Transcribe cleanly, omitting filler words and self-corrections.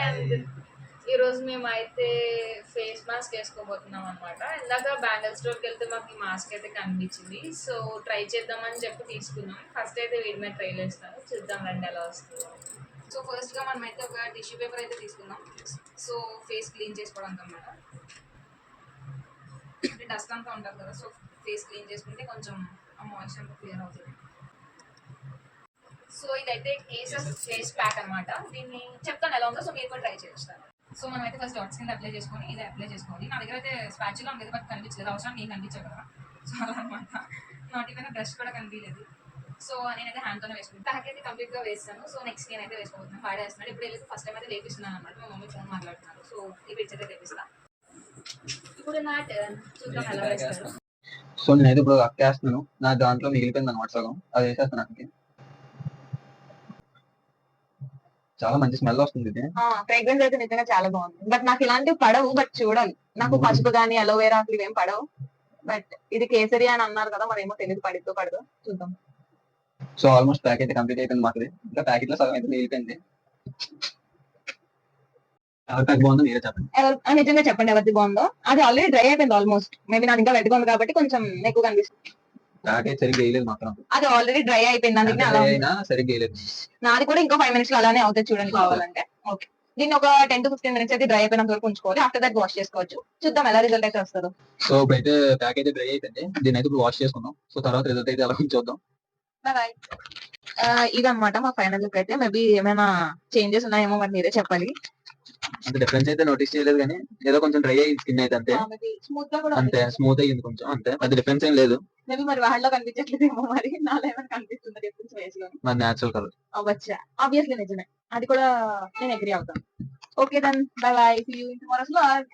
And ఈ రోజు మేమైతే ఫేస్ మాస్క్ వేసుకోబోతున్నాం అనమాట. ఇందాక బ్యాంగిల్ స్టోర్కి వెళ్తే మాకు ఈ మాస్క్ అయితే కనిపించింది, సో ట్రై చేద్దామని చెప్పి తీసుకున్నాం. ఫస్ట్ అయితే వీడి మీద ట్రై చేస్తాను, చూద్దాం రండి ఎలా వస్తుందో. సో ఫస్ట్గా మనమైతే ఒక టిష్యూ పేపర్ అయితే తీసుకుందాం. సో ఫేస్ క్లీన్ చేసుకోవడానికి అనమాట. అంటే డస్ట్ అంతా ఉంటుంది కదా, సో ఫేస్ క్లీన్ చేసుకుంటే కొంచెం ఆ మాయిశ్చర్ అంతా క్లియర్ అవుతుంది. సో ఇదైతే కేసెస్ ఫేస్ ప్యాక్ అనమాట. దీన్ని చెప్తాను ఎలా ఉందో, సో మీరు కూడా ట్రై చేస్తారు. సో మనం అయితే ఫస్ట్ డాట్స్ కింద అప్లై చేసుకొని ఇది అప్లై చేసుకోవాలి. నా దగ్గర అయితే స్పాచులా ఉంది, బట్ కనిపించలేదు. అవసరం నేను కనిపించాను కదా, సో అలా అనమాట. నాటి పైన బ్రష్ కూడా కనిపించలేదు, సో నేనైతే హ్యాండ్తోనే వేసుకుంటాను. ప్యాక్ అయితే కంప్లీట్గా వేస్తాను. సో నెక్స్ట్ నేనైతే వేసుకోబోతున్నాను. వాడే వేస్తున్నాడు. ఇప్పుడు వెళ్ళి ఫస్ట్ టైం అయితే లేపిస్తున్నాను అనమాట. మా మమ్మీ ఫోన్ మాట్లాడుతున్నారు, సో ఈ పిక్చర్ అయితే లేపిస్తాను. ఇప్పుడు నా టర్న్, చూద్దాం ఎలా వేస్తాను. సో నేనైతే ఇప్పుడు అక్కేస్తున్నాను. నా దాంట్లో మిగిలిపోయింది అనమాట సగం, అది వేసేస్తాను. చాలా మంచి స్మెల్ వస్తుంది. ఇది ఫ్రేగ్రెన్స్ అయితే నిజంగా చాలా బాగుంది. బట్ నాకు ఇలాంటివి పడవు, బట్ చూడాలి. నాకు పసుపు గానీ అలోవేరా అసలు ఇవేం పడవు. బట్ ఇది కేసరి అని అన్నారు కదా, మరి ఏమో తెలియదు పడిద్దో పడదో చూద్దాం. సో ఆల్మోస్ట్ ప్యాక్ అయితే కంప్లీట్ అయిపోయింది మాకు. ఇంకా ప్యాకెట్ లో సగం అయితే మిగిలిపోయింది. ఎవరి ప్యాక్ బాగుందో మీరే చెప్పండి. నిజంగా చెప్పండి ఎవరిది బాగుందో. అది ఆల్రెడీ డ్రై అయిపోయింది ఆల్మోస్ట్. మేబీ నాకు ఇంకా వెట్గా ఉంది కాబట్టి కొంచెం ఎక్కువ కనిపిస్తుంది. ప్యాక్ అయితే సరిగ్గా వేయలేదు మాత్రం. అది ఆల్రెడీ డ్రై అయిపోయింది, అందుకని అలా సరిగ్గా వేయలేదు. నాది కూడా ఇంకో 5 minutes లో అలానే అవుతుంది చూడండి కావాలంటే. ఓకే, దీన్ని ఒక 10 to 15 minutes అయితే డ్రై అయిపోయినంత వరకు ఉంచుకోవాలి. ఆఫ్టర్ దట్ వాష్ చేసుకోవచ్చు. చూద్దాం ఎలా రిజల్ట్ అయితే వస్తుందో. సో ఇప్పుడైతే ప్యాక్ అయితే డ్రై అయిపోయింది. దీన్ని అయితే ఇప్పుడు వాష్ చేసుకుందాం. సో తర్వాత రిజల్ట్ అయితే ఎలా చూద్దాం. బాయ్. ఇదన్నమాట మా ఫైనల్ లుక్ అయితే. మేబీ ఏమైనా చేంజెస్ ఉన్నాయేమో మరి మీరే చెప్పాలి. అంటే డిఫరెన్స్ అయితే నోటీస్ చేయలేదు, కానీ ఏదో కొంచెం డ్రై అయ్యింది స్కిన్ అయితే. అంతే, స్మూత్ గా కూడా అంతే స్మూత్ అయ్యింది కొంచెం, అంతే. అది డిఫరెన్స్ ఏం లేదు. మేబీ మరి వాళ్ళలో కనిపించట్లేదేమో, మరి నాలో ఏమైనా కనిపిస్తుంది డిఫరెన్స్ ఫేస్ లో. మరి న్యాచురల్ కలర్ అవ్వచ్చా? ఆబ్వియస్లీ నిజమే, అది కూడా నేను అగ్రీ అవుతాను. Okay then, bye bye, see you in tomorrow's vlog.